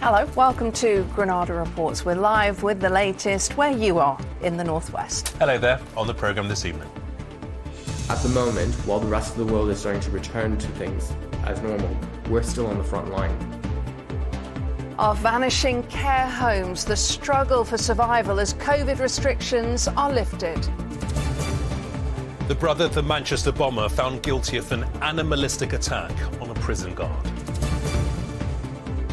Hello, welcome to Granada Reports. We're live with the latest where you are in the northwest. Hello there, on the programme this evening. At the moment, while the rest of the world is starting to return to things as normal, we're still on the front line. Our vanishing care homes, the struggle for survival as COVID restrictions are lifted. The brother of the Manchester bomber found guilty of an animalistic attack on a prison guard.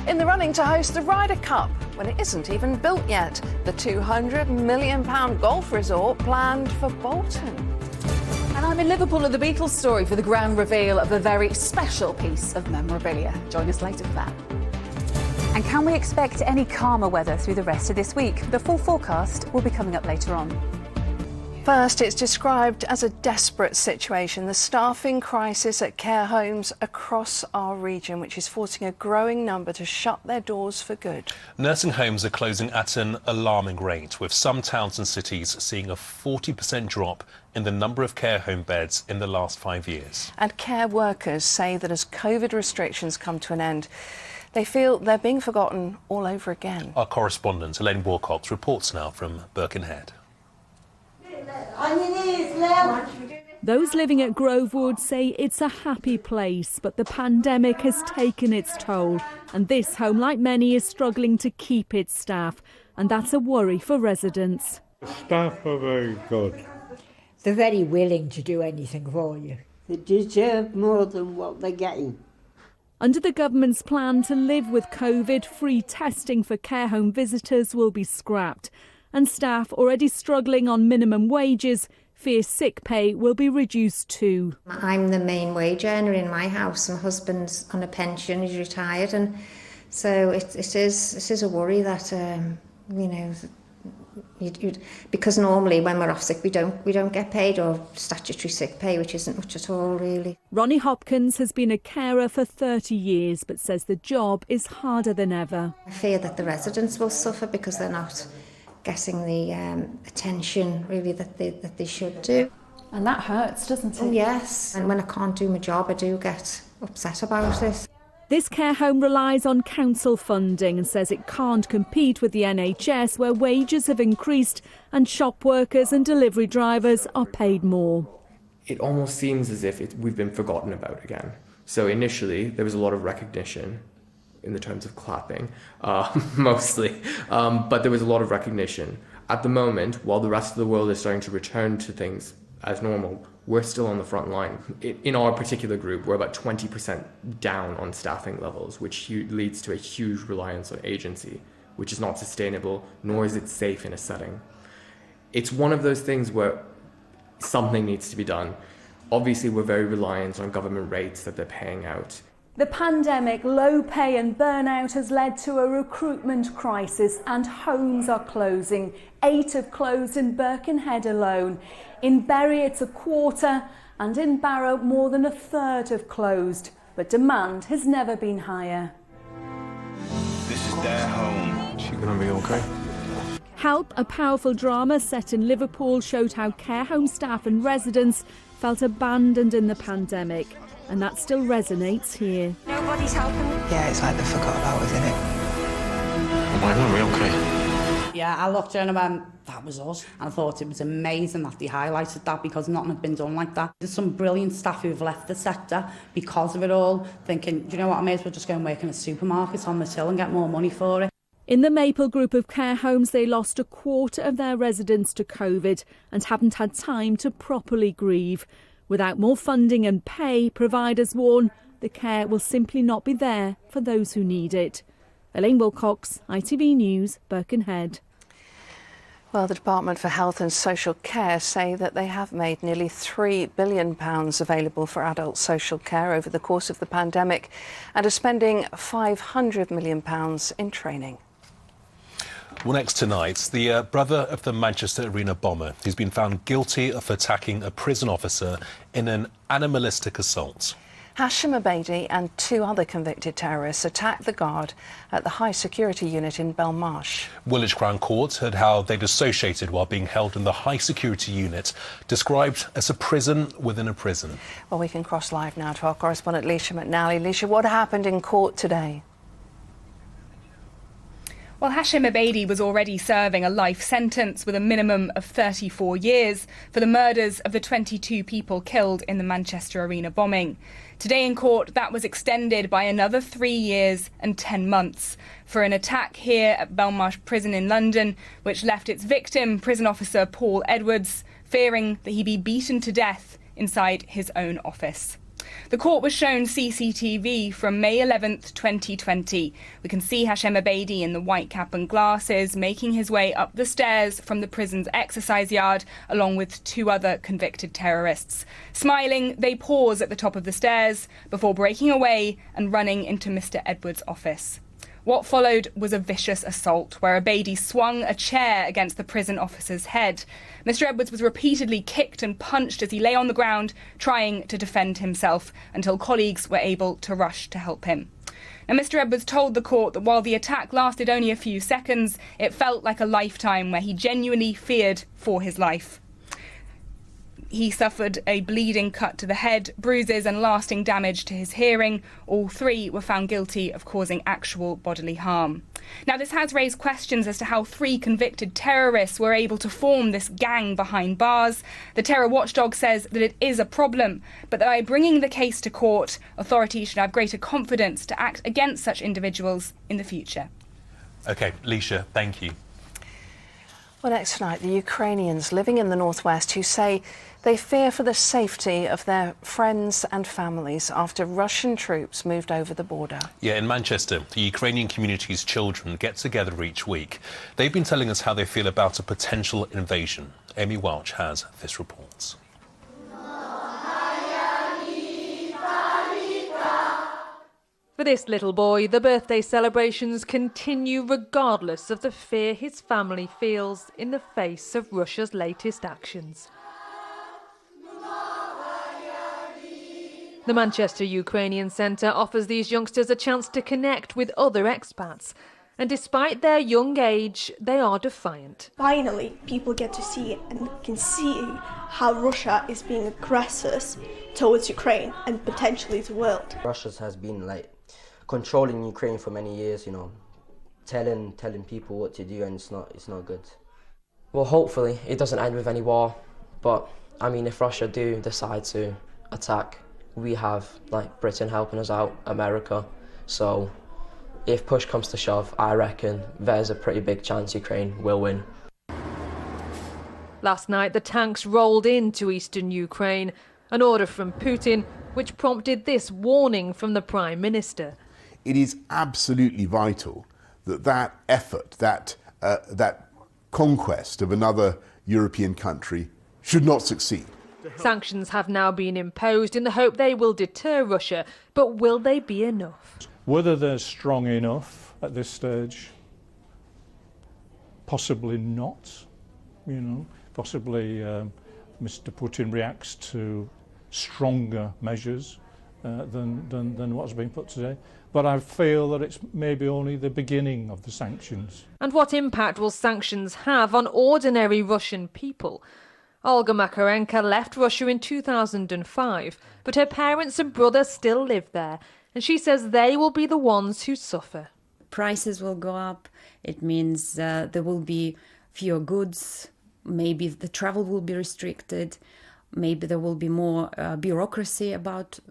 In the running to host the Ryder Cup, when it isn't even built yet, the £200 million golf resort planned for Bolton. And I'm in Liverpool at the Beatles story for the grand reveal of a very special piece of memorabilia. Join us later for that. And can we expect any calmer weather through the rest of this week? The full forecast will be coming up later on. First, it's described as a desperate situation, the staffing crisis at care homes across our region, which is forcing a growing number to shut their doors for good. Nursing homes are closing at an alarming rate, with some towns and cities seeing a 40% drop in the number of care home beds in the last 5 years. And care workers say that as COVID restrictions come to an end, they feel they're being forgotten all over again. Our correspondent, Elaine Wilcox, reports now from Birkenhead. On your knees, Lil. Those living at Grovewood say it's a happy place, but the pandemic has taken its toll. And this home, like many, is struggling to keep its staff. And that's a worry for residents. The staff are very good. They're very willing to do anything for you. They deserve more than what they're getting. Under the government's plan to live with COVID, free testing for care home visitors will be scrapped. And staff already struggling on minimum wages fear sick pay will be reduced too. I'm the main wage earner in my house. My husband's on a pension, he's retired, and so it is a worry that because normally when we're off sick we don't get paid, or statutory sick pay, which isn't much at all really. Ronnie Hopkins has been a carer for 30 years but says the job is harder than ever. I fear that the residents will suffer because they're not getting the attention really that they should do. And that hurts, doesn't it? Oh, yes, and when I can't do my job I do get upset about it. This care home relies on council funding and says it can't compete with the NHS, where wages have increased and shop workers and delivery drivers are paid more. It almost seems as if we've been forgotten about again. So initially there was a lot of recognition in the terms of clapping, mostly, but there was a lot of recognition. At the moment, while the rest of the world is starting to return to things as normal, we're still on the front line. In our particular group, we're about 20% down on staffing levels, which leads to a huge reliance on agency, which is not sustainable, nor is it safe in a setting. It's one of those things where something needs to be done. Obviously, we're very reliant on government rates that they're paying out. The pandemic, low pay and burnout has led to a recruitment crisis, and homes are closing. 8 have closed in Birkenhead alone. In Bury it's a quarter, and in Barrow more than a third have closed. But demand has never been higher. This is their home. Is she gonna be okay? Help, a powerful drama set in Liverpool, showed how care home staff and residents felt abandoned in the pandemic. And that still resonates here. Nobody's helping. Yeah, it's like they forgot about us, isn't it? Why weren't we okay? Yeah, I looked around and went, that was us. And I thought it was amazing that they highlighted that, because nothing had been done like that. There's some brilliant staff who've left the sector because of it all, thinking, do you know what, I may as well just go and work in a supermarket on the till and get more money for it. In the Maple group of care homes, they lost a quarter of their residents to COVID and haven't had time to properly grieve. Without more funding and pay, providers warn the care will simply not be there for those who need it. Elaine Wilcox, ITV News, Birkenhead. Well, the Department for Health and Social Care say that they have made nearly £3 billion available for adult social care over the course of the pandemic and are spending £500 million in training. Well, next tonight, the brother of the Manchester Arena bomber, who's been found guilty of attacking a prison officer in an animalistic assault. Hashim Abedi and 2 other convicted terrorists attacked the guard at the high security unit in Belmarsh. Woolwich Crown Court heard how they dissociated while being held in the high security unit, described as a prison within a prison. Well, we can cross live now to our correspondent Leisha McNally. Leisha, what happened in court today? Well, Hashem Abedi was already serving a life sentence with a minimum of 34 years for the murders of the 22 people killed in the Manchester Arena bombing. Today in court, that was extended by another 3 years and 10 months for an attack here at Belmarsh Prison in London, which left its victim, prison officer Paul Edwards, fearing that he'd be beaten to death inside his own office. The court was shown CCTV from May 11th, 2020. We can see Hashem Abedi in the white cap and glasses making his way up the stairs from the prison's exercise yard along with 2 other convicted terrorists. Smiling, they pause at the top of the stairs before breaking away and running into Mr. Edwards' office. What followed was a vicious assault where Abedi swung a chair against the prison officer's head. Mr. Edwards was repeatedly kicked and punched as he lay on the ground trying to defend himself until colleagues were able to rush to help him. Now, Mr. Edwards told the court that while the attack lasted only a few seconds, it felt like a lifetime where he genuinely feared for his life. He suffered a bleeding cut to the head, bruises and lasting damage to his hearing. All 3 were found guilty of causing actual bodily harm. Now, this has raised questions as to how 3 convicted terrorists were able to form this gang behind bars. The terror watchdog says that it is a problem, but that by bringing the case to court, authorities should have greater confidence to act against such individuals in the future. OK, Leisha, thank you. Well, next tonight, the Ukrainians living in the northwest who say they fear for the safety of their friends and families after Russian troops moved over the border. Yeah, in Manchester, the Ukrainian community's children get together each week. They've been telling us how they feel about a potential invasion. Amy Welch has this report. For this little boy, the birthday celebrations continue regardless of the fear his family feels in the face of Russia's latest actions. The Manchester Ukrainian Centre offers these youngsters a chance to connect with other expats. And despite their young age, they are defiant. Finally, people get to see and can see how Russia is being aggressive towards Ukraine and potentially the world. Russia has been controlling Ukraine for many years, telling people what to do, and it's not good. Well, hopefully it doesn't end with any war, but I mean, if Russia do decide to attack, we have Britain helping us out, America, so if push comes to shove, I reckon there's a pretty big chance Ukraine will win. Last night the tanks rolled into eastern Ukraine, an order from Putin which prompted this warning from the Prime Minister. It is absolutely vital that effort, that conquest of another European country should not succeed. Sanctions have now been imposed in the hope they will deter Russia, but will they be enough? Whether they're strong enough at this stage, possibly not. Possibly Mr. Putin reacts to stronger measures than what's been put today. But I feel that it's maybe only the beginning of the sanctions. And what impact will sanctions have on ordinary Russian people? Olga Makarenko left Russia in 2005, but her parents and brother still live there, and she says they will be the ones who suffer. Prices will go up. It means there will be fewer goods. Maybe the travel will be restricted. Maybe there will be more bureaucracy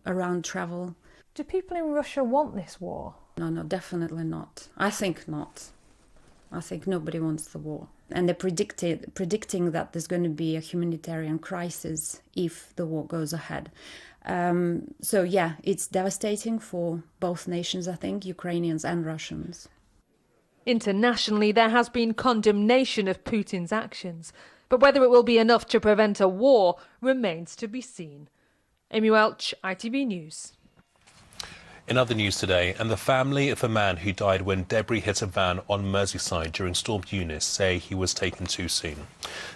around travel. Do people in Russia want this war? No, definitely not. I think not. I think nobody wants the war. And they're predicting that there's going to be a humanitarian crisis if the war goes ahead. So yeah, it's devastating for both nations, I think, Ukrainians and Russians. Internationally, there has been condemnation of Putin's actions, but whether it will be enough to prevent a war remains to be seen. Amy Welch, ITV News. In other news today, and the family of a man who died when debris hit a van on Merseyside during Storm Eunice say he was taken too soon.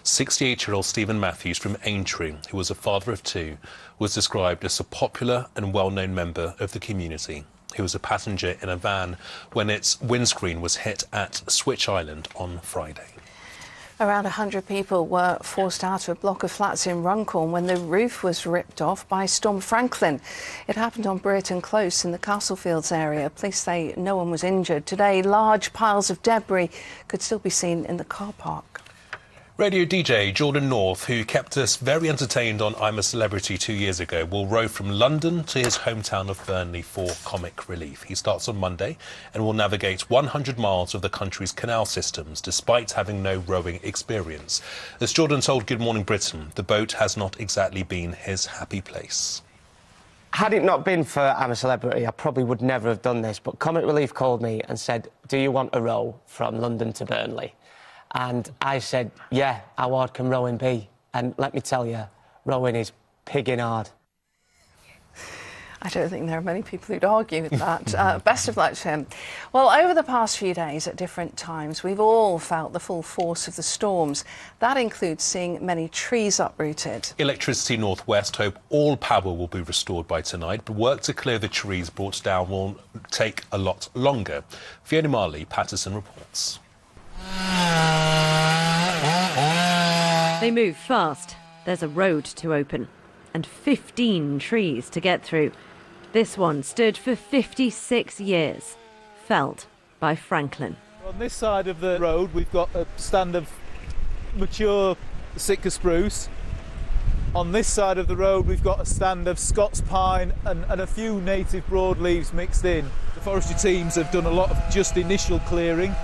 68-year-old Stephen Matthews from Aintree, who was a father of 2, was described as a popular and well-known member of the community. He was a passenger in a van when its windscreen was hit at Switch Island on Friday. Around 100 people were forced out of a block of flats in Runcorn when the roof was ripped off by Storm Franklin. It happened on Brereton Close in the Castlefields area. Police say no one was injured. Today, large piles of debris could still be seen in the car park. Radio DJ Jordan North, who kept us very entertained on I'm a Celebrity 2 years ago, will row from London to his hometown of Burnley for comic relief. He starts on Monday and will navigate 100 miles of the country's canal systems, despite having no rowing experience. As Jordan told Good Morning Britain, the boat has not exactly been his happy place. Had it not been for I'm a Celebrity, I probably would never have done this, but Comic Relief called me and said, do you want a row from London to Burnley? And I said, yeah, how hard can rowing be? And let me tell you, rowing is pigging hard. I don't think there are many people who'd argue with that. Best of luck to him. Well, over the past few days at different times, we've all felt the full force of the storms. That includes seeing many trees uprooted. Electricity North West hope all power will be restored by tonight, but work to clear the trees brought down will take a lot longer. Fiona Marley, Patterson reports. They move fast. There's a road to open and 15 trees to get through. This one stood for 56 years, felled by Franklin. On this side of the road, we've got a stand of mature Sitka spruce. On this side of the road, we've got a stand of Scots pine and a few native broadleaves mixed in. The forestry teams have done a lot of just initial clearing.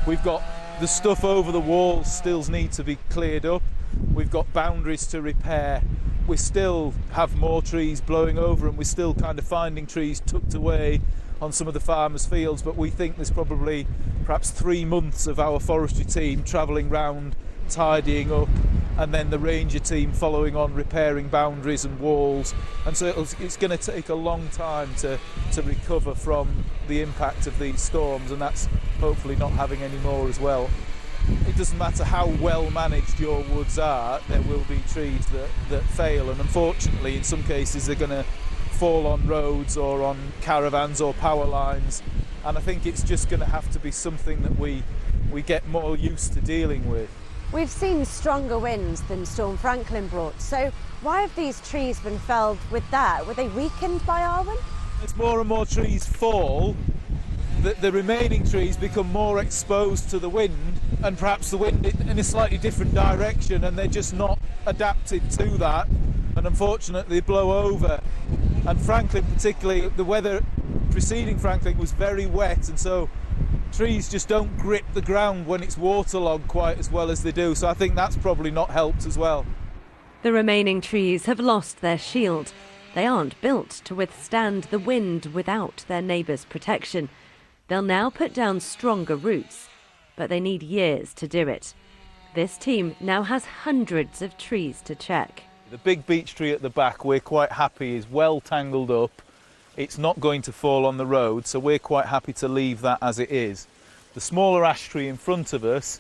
We've got the stuff over the walls still need to be cleared up. We've got boundaries to repair. We still have more trees blowing over and we're still kind of finding trees tucked away on some of the farmers' fields, but we think there's probably perhaps 3 months of our forestry team travelling round, tidying up, and then the ranger team following on repairing boundaries and walls. And so it's going to take a long time to recover from the impact of these storms, and that's hopefully not having any more as well. It doesn't matter how well managed your woods are, there will be trees that fail, and unfortunately in some cases they're going to fall on roads or on caravans or power lines, and I think it's just going to have to be something that we get more used to dealing with. We've seen stronger winds than Storm Franklin brought, so why have these trees been felled with that? Were they weakened by Arwen? As more and more trees fall, the remaining trees become more exposed to the wind, and perhaps the wind in a slightly different direction, and they're just not adapted to that, and unfortunately they blow over. And Franklin particularly, the weather preceding Franklin was very wet, and so trees just don't grip the ground when it's waterlogged quite as well as they do, so I think that's probably not helped as well. The remaining trees have lost their shield. They aren't built to withstand the wind without their neighbours' protection. They'll now put down stronger roots, but they need years to do it. This team now has hundreds of trees to check. The big beech tree at the back, we're quite happy, is well tangled up. It's not going to fall on the road, so we're quite happy to leave that as it is. The smaller ash tree in front of us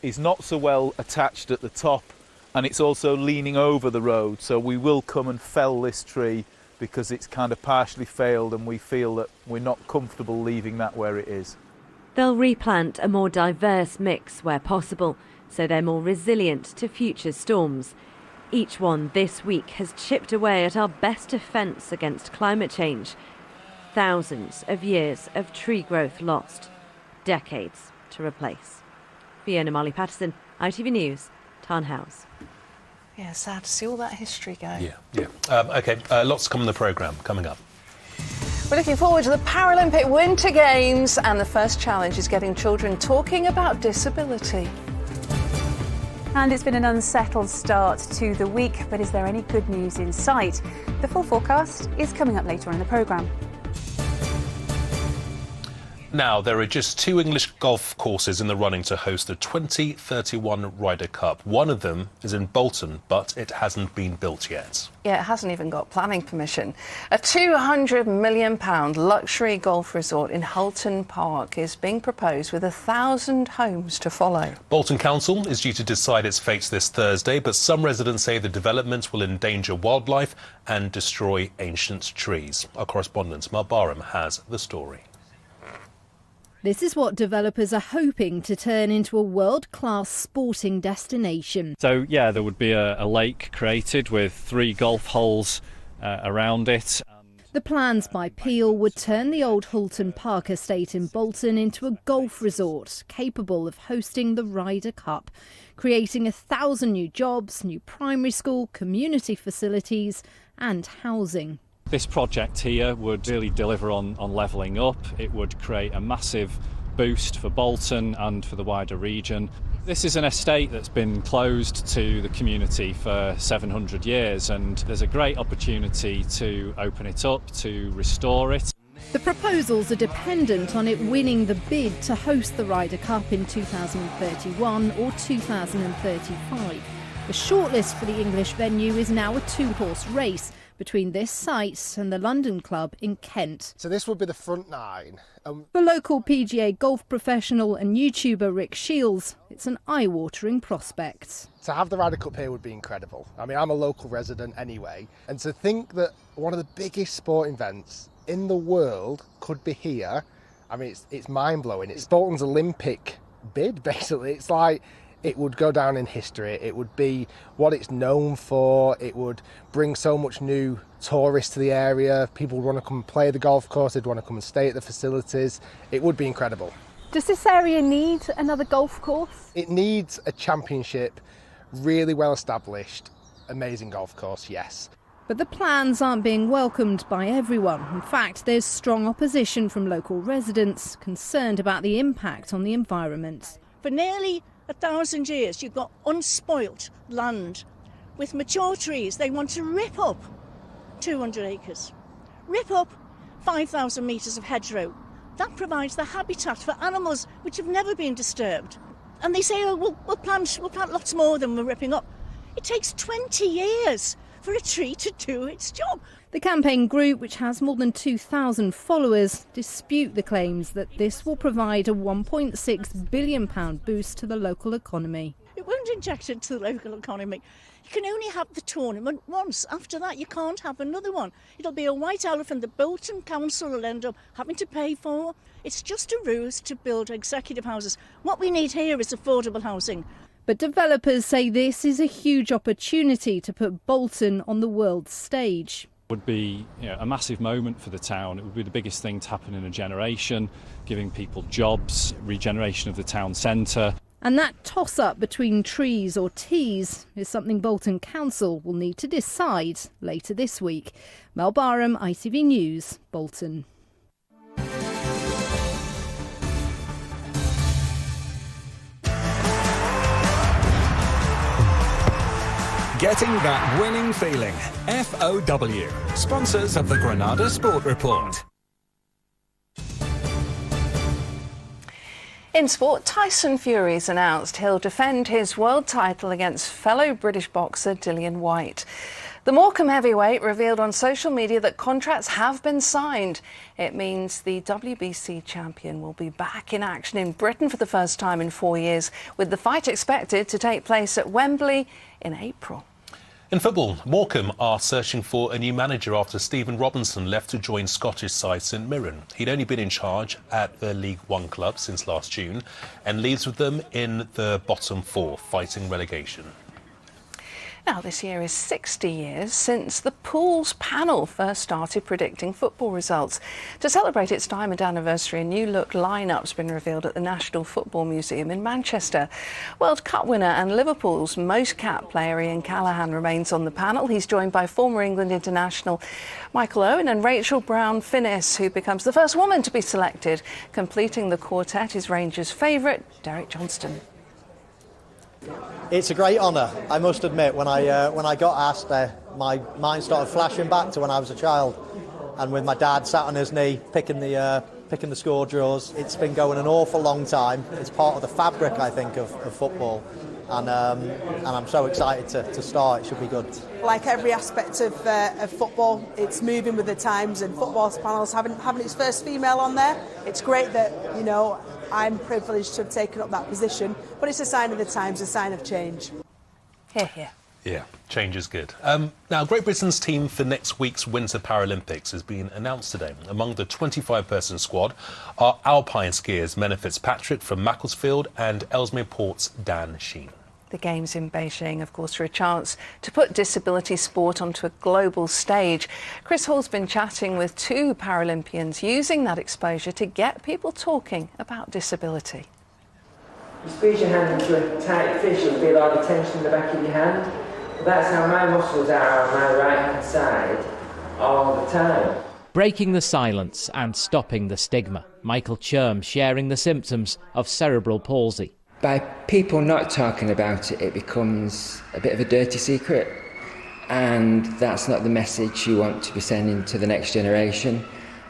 is not so well attached at the top, and it's also leaning over the road, so we will come and fell this tree because it's kind of partially failed and we feel that we're not comfortable leaving that where it is. They'll replant a more diverse mix where possible, so they're more resilient to future storms. Each one this week has chipped away at our best defence against climate change. Thousands of years of tree growth lost, decades to replace. Fiona Marley Patterson, ITV News, Tarnhouse. Yeah, sad to see all that history go. Yeah. OK, lots to come on the programme coming up. We're looking forward to the Paralympic Winter Games, and the first challenge is getting children talking about disability. And it's been an unsettled start to the week, but is there any good news in sight? The full forecast is coming up later on in the programme. Now, there are just 2 English golf courses in the running to host the 2031 Ryder Cup. One of them is in Bolton, but it hasn't been built yet. Yeah, it hasn't even got planning permission. A £200 million luxury golf resort in Hulton Park is being proposed with 1,000 homes to follow. Bolton Council is due to decide its fate this Thursday, but some residents say the development will endanger wildlife and destroy ancient trees. Our correspondent Mal Barham has the story. This is what developers are hoping to turn into a world-class sporting destination. So, yeah, there would be a lake created with 3 golf holes around it. The plans by Peel would turn the old Hulton Park estate in Bolton into a golf resort capable of hosting the Ryder Cup, creating 1,000 new jobs, new primary school, community facilities and housing. This project here would really deliver on levelling up. It would create a massive boost for Bolton and for the wider region. This is an estate that's been closed to the community for 700 years, and there's a great opportunity to open it up, to restore it. The proposals are dependent on it winning the bid to host the Ryder Cup in 2031 or 2035. The shortlist for the English venue is now a 2-horse race between this site and the London Club in Kent. So this would be the front 9. For local PGA golf professional and YouTuber Rick Shields, it's an eye-watering prospect. To have the Ryder Cup here would be incredible. I mean, I'm a local resident anyway, and to think that one of the biggest sporting events in the world could be here, I mean, it's mind-blowing. It's Bolton's Olympic bid, basically. It's like, it would go down in history. It would be what it's known for. It would bring so much new tourists to the area. People would want to come and play the golf course. They'd want to come and stay at the facilities. It would be incredible. Does this area need another golf course? It needs a championship, really well established, amazing golf course, yes. But the plans aren't being welcomed by everyone. In fact, there's strong opposition from local residents concerned about the impact on the environment. For nearly 1,000 years, you've got unspoilt land with mature trees. They want to rip up 200 acres, rip up 5,000 metres of hedgerow. That provides the habitat for animals which have never been disturbed. And they say, oh, we'll plant lots more than we're ripping up. It takes 20 years for a tree to do its job. The campaign group, which has more than 2,000 followers, dispute the claims that this will provide a £1.6 billion boost to the local economy. It won't inject into the local economy. You can only have the tournament once. After that, you can't have another one. It'll be a white elephant that Bolton Council will end up having to pay for. It's just a ruse to build executive houses. What we need here is affordable housing. But developers say this is a huge opportunity to put Bolton on the world stage. Would be a massive moment for the town. It would be the biggest thing to happen in a generation, giving people jobs, regeneration of the town centre. And that toss-up between trees or tees is something Bolton Council will need to decide later this week. Mel Barham, ITV News, Bolton. Getting that winning feeling. FOW, sponsors of the Granada Sport Report. In sport, Tyson Fury's announced he'll defend his world title against fellow British boxer Dillian Whyte. The Morecambe heavyweight revealed on social media that contracts have been signed. It means the WBC champion will be back in action in Britain for the first time in 4 years, with the fight expected to take place at Wembley in April. In football, Morecambe are searching for a new manager after Stephen Robinson left to join Scottish side St Mirren. He'd only been in charge at the League One club since last June and leaves with them in the bottom 4, fighting relegation. Now, this year is 60 years since the Pools panel first started predicting football results. To celebrate its diamond anniversary, a new look line-up's been revealed at the National Football Museum in Manchester. World Cup winner and Liverpool's most capped player Ian Callaghan remains on the panel. He's joined by former England international Michael Owen and Rachel Brown-Finnis, who becomes the first woman to be selected. Completing the quartet is Rangers' favourite, Derek Johnston. It's a great honour, I must admit. When I got asked, my mind started flashing back to when I was a child, and with my dad sat on his knee picking the score draws. It's been going an awful long time. It's part of the fabric, I think, of football, and I'm so excited to start. It should be good. Like every aspect of football, it's moving with the times, and football panels having its first female on there. It's great that I'm privileged to have taken up that position, but it's a sign of the times, a sign of change. Hear, hear. Yeah, change is good. Now, Great Britain's team for next week's Winter Paralympics has been announced today. Among the 25-person squad are alpine skiers Menna Fitzpatrick from Macclesfield and Ellesmere Port's Dan Sheen. The Games in Beijing, of course, are a chance to put disability sport onto a global stage. Chris Hall's been chatting with two Paralympians using that exposure to get people talking about disability. You squeeze your hand into a tight fist, you'll feel all the tension in the back of your hand. That's how my muscles are on my right hand side all the time. Breaking the silence and stopping the stigma. Michael Churm sharing the symptoms of cerebral palsy. By people not talking about it, it becomes a bit of a dirty secret. And that's not the message you want to be sending to the next generation.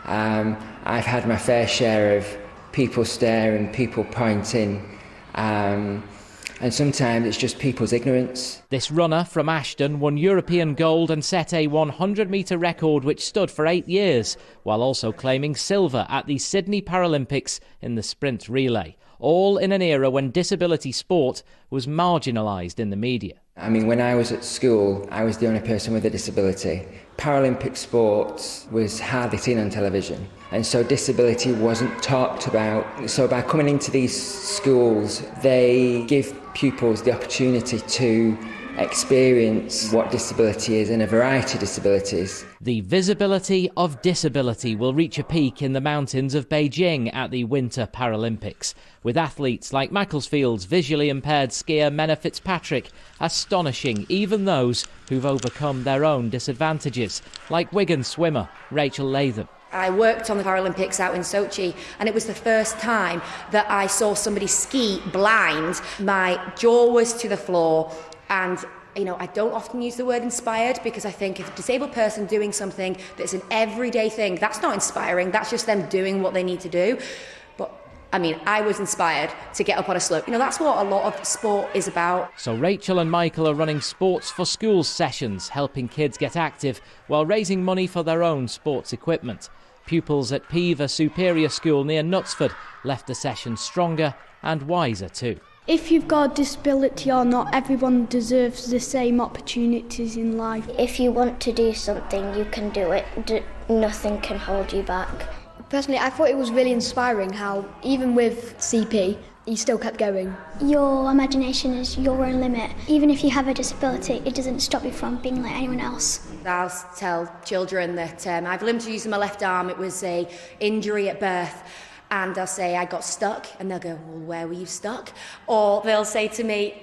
I've had my fair share of people staring, people pointing, and sometimes it's just people's ignorance. This runner from Ashton won European gold and set a 100-metre record which stood for 8 years, while also claiming silver at the Sydney Paralympics in the sprint relay. All in an era when disability sport was marginalised in the media. I mean, when I was at school, I was the only person with a disability. Paralympic sport was hardly seen on television, and so disability wasn't talked about. So by coming into these schools, they give pupils the opportunity to experience what disability is and a variety of disabilities. The visibility of disability will reach a peak in the mountains of Beijing at the Winter Paralympics, with athletes like Macclesfield's visually impaired skier Menna Fitzpatrick astonishing even those who've overcome their own disadvantages, like Wigan swimmer Rachel Latham. I worked on the Paralympics out in Sochi, and it was the first time that I saw somebody ski blind. My jaw was to the floor, and I don't often use the word inspired because I think if a disabled person doing something that's an everyday thing, that's not inspiring, that's just them doing what they need to do. But I was inspired to get up on a slope. That's what a lot of sport is about. So Rachel and Michael are running Sports for Schools sessions, helping kids get active while raising money for their own sports equipment. Pupils at Peaver Superior School near Knutsford left the session stronger and wiser too. If you've got a disability or not, everyone deserves the same opportunities in life. If you want to do something, you can do it. Nothing can hold you back. Personally, I thought it was really inspiring how, even with CP, he still kept going. Your imagination is your own limit. Even if you have a disability, it doesn't stop you from being like anyone else. I'll tell children that I've limited use of my left arm. It was an injury at birth. And I'll say I got stuck, and they'll go, well, where were you stuck? Or they'll say to me,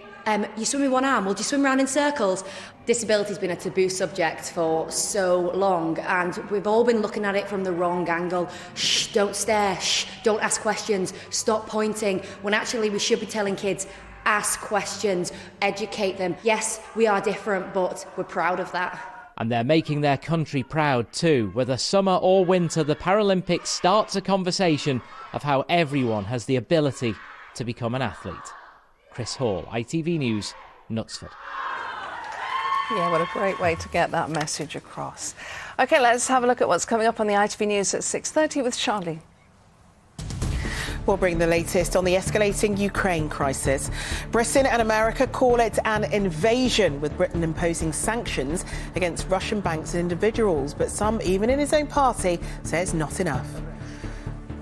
you swim with one arm, well, do you swim around in circles? Disability's been a taboo subject for so long, and we've all been looking at it from the wrong angle. Shh, don't stare, shh, don't ask questions, stop pointing, when actually we should be telling kids, ask questions, educate them. Yes, we are different, but we're proud of that. And they're making their country proud too. Whether summer or winter, the Paralympics starts a conversation of how everyone has the ability to become an athlete. Chris Hall, ITV News, Knutsford. Yeah, what a great way to get that message across. OK, let's have a look at what's coming up on the ITV News at 6:30 with Charlie. We'll bring the latest on the escalating Ukraine crisis. Britain and America call it an invasion, with Britain imposing sanctions against Russian banks and individuals. But some, even in his own party, say it's not enough.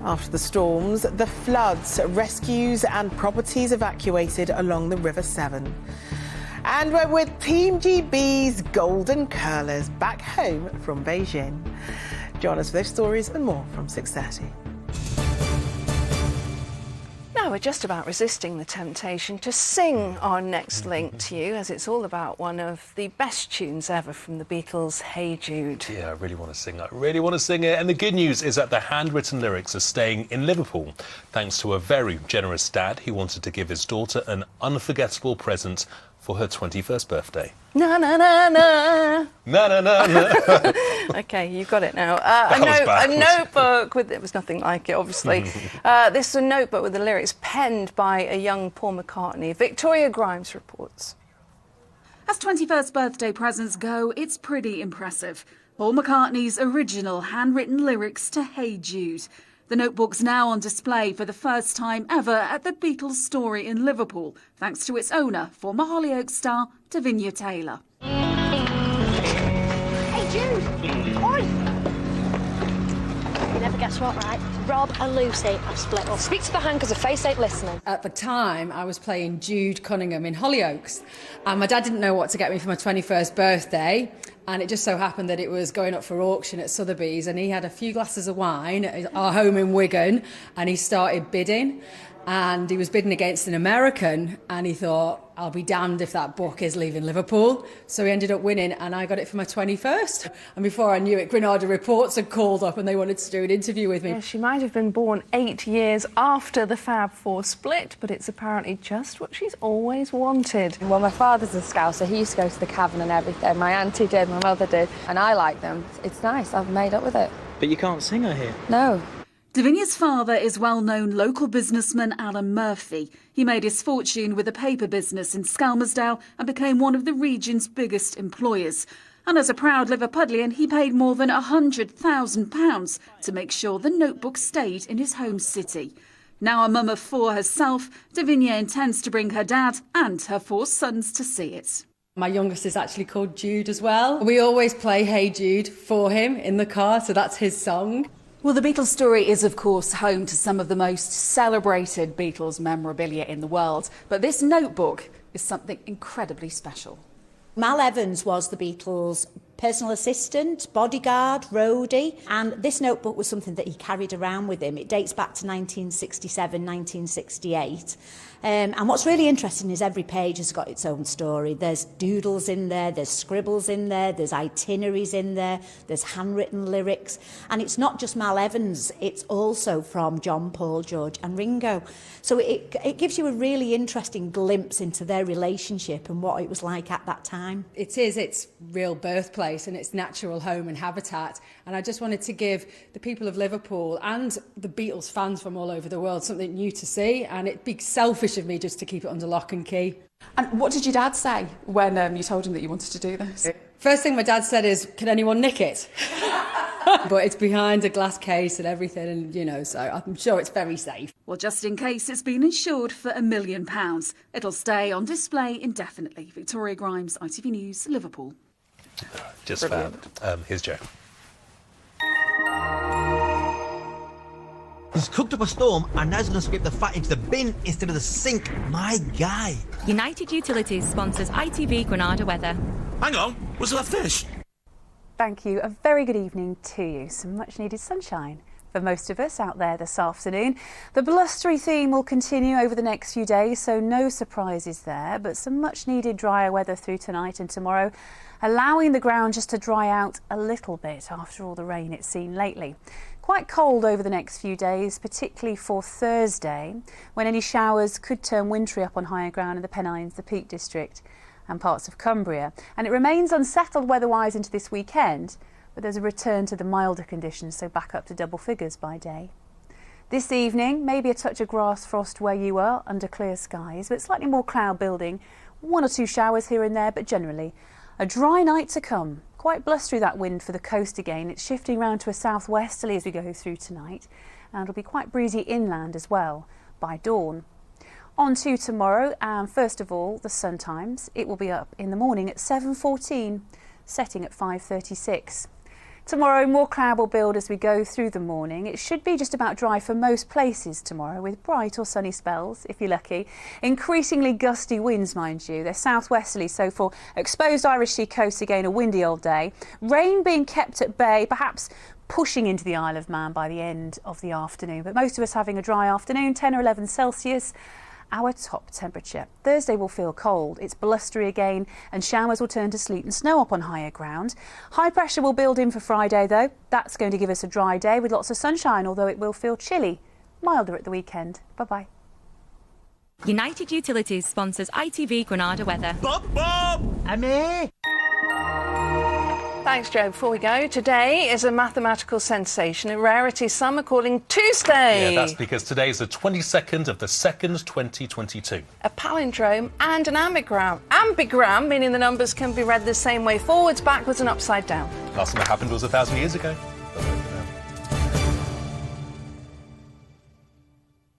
After the storms, the floods, rescues and properties evacuated along the River Severn. And we're with Team GB's Golden Curlers back home from Beijing. Join us for those stories and more from 6:30. Now we're just about resisting the temptation to sing our next link to you, as it's all about one of the best tunes ever from the Beatles, Hey Jude. Yeah, I really want to sing that. I really want to sing it. And the good news is that the handwritten lyrics are staying in Liverpool, thanks to a very generous dad who wanted to give his daughter an unforgettable present for her 21st birthday. Na na na na. Na na na na. OK, you've got it now. A notebook with... It was nothing like it, obviously. This is a notebook with the lyrics penned by a young Paul McCartney. Victoria Grimes reports. As 21st birthday presents go, it's pretty impressive. Paul McCartney's original handwritten lyrics to Hey Jude. The notebook's now on display for the first time ever at the Beatles Story in Liverpool, thanks to its owner, former Hollyoaks star Davinia Taylor. Hey, Jude! Oi! You never guess what, right? Rob and Lucy have split up. Speak to the hand because the face ain't listening. At the time, I was playing Jude Cunningham in Hollyoaks, and my dad didn't know what to get me for my 21st birthday, and it just so happened that it was going up for auction at Sotheby's, and he had a few glasses of wine at our home in Wigan, and he started bidding, and he was bidding against an American, and he thought, I'll be damned if that book is leaving Liverpool. So he ended up winning, and I got it for my 21st. And before I knew it, Granada Reports had called up and they wanted to do an interview with me. Yeah, she might have been born 8 years after the Fab Four split, but it's apparently just what she's always wanted. Well, my father's a Scouser. He used to go to the Cavern and everything. My auntie did, my mother did, and I like them. It's nice. I've made up with it. But you can't sing, I hear. No. Davinia's father is well-known local businessman Alan Murphy. He made his fortune with a paper business in Skelmersdale and became one of the region's biggest employers. And as a proud Liverpudlian, he paid more than £100,000 to make sure the notebook stayed in his home city. Now a mum of 4 herself, Davinia intends to bring her dad and her 4 sons to see it. My youngest is actually called Jude as well. We always play Hey Jude for him in the car, so that's his song. Well, the Beatles Story is, of course, home to some of the most celebrated Beatles memorabilia in the world. But this notebook is something incredibly special. Mal Evans was the Beatles' personal assistant, bodyguard, roadie, and this notebook was something that he carried around with him. It dates back to 1967, 1968. And what's really interesting is every page has got its own story. There's doodles in there, there's scribbles in there, there's itineraries in there, there's handwritten lyrics. And it's not just Mal Evans, it's also from John, Paul, George and Ringo. So it gives you a really interesting glimpse into their relationship and what it was like at that time. It is its real birthplace and its natural home and habitat. And I just wanted to give the people of Liverpool and the Beatles fans from all over the world something new to see. And it'd be selfish of me just to keep it under lock and key. And what did your dad say when you told him that you wanted to do this? First thing my dad said is, can anyone nick it? But it's behind a glass case and everything, and, you know, so I'm sure it's very safe. Well, just in case, it's been insured for £1 million. It'll stay on display indefinitely. Victoria Grimes, ITV News, Liverpool. Just fab. Here's Joe. He's cooked up a storm and now he's going to scrape the fat into the bin instead of the sink. My guy. United Utilities sponsors ITV Granada weather. Hang on, was that fish? Thank you. A very good evening to you. Some much needed sunshine for most of us out there this afternoon. The blustery theme will continue over the next few days, so no surprises there, but some much needed drier weather through tonight and tomorrow, allowing the ground just to dry out a little bit after all the rain it's seen lately. Quite cold over the next few days, particularly for Thursday, when any showers could turn wintry up on higher ground in the Pennines, the Peak District and parts of Cumbria. And it remains unsettled weather-wise into this weekend, but there's a return to the milder conditions, so back up to double figures by day. This evening, maybe a touch of grass frost where you are under clear skies, but slightly more cloud building, 1 or 2 showers here and there, but generally a dry night to come. Quite blustery that wind for the coast again. It's shifting round to a southwesterly as we go through tonight, and it'll be quite breezy inland as well by dawn. On to tomorrow, and first of all, the sun times. It will be up in the morning at 7:14, setting at 5:36. Tomorrow, more cloud will build as we go through the morning. It should be just about dry for most places tomorrow, with bright or sunny spells, if you're lucky. Increasingly gusty winds, mind you. They're southwesterly, so for exposed Irish Sea coast, again, a windy old day. Rain being kept at bay, perhaps pushing into the Isle of Man by the end of the afternoon. But most of us having a dry afternoon, 10 or 11 Celsius. Our top temperature. Thursday will feel cold. It's blustery again and showers will turn to sleet and snow up on higher ground. High pressure will build in for Friday though. That's going to give us a dry day with lots of sunshine, although it will feel chilly. Milder at the weekend. Bye-bye. United Utilities sponsors ITV Granada weather. Bob! Amy! Thanks, Joe. Before we go, today is a mathematical sensation, a rarity some are calling Twosday. Yeah, that's because today is the 22nd of the 2nd, 2022. A palindrome and an ambigram. Ambigram, meaning the numbers can be read the same way, forwards, backwards and upside down. Last time it happened was 1,000 years ago.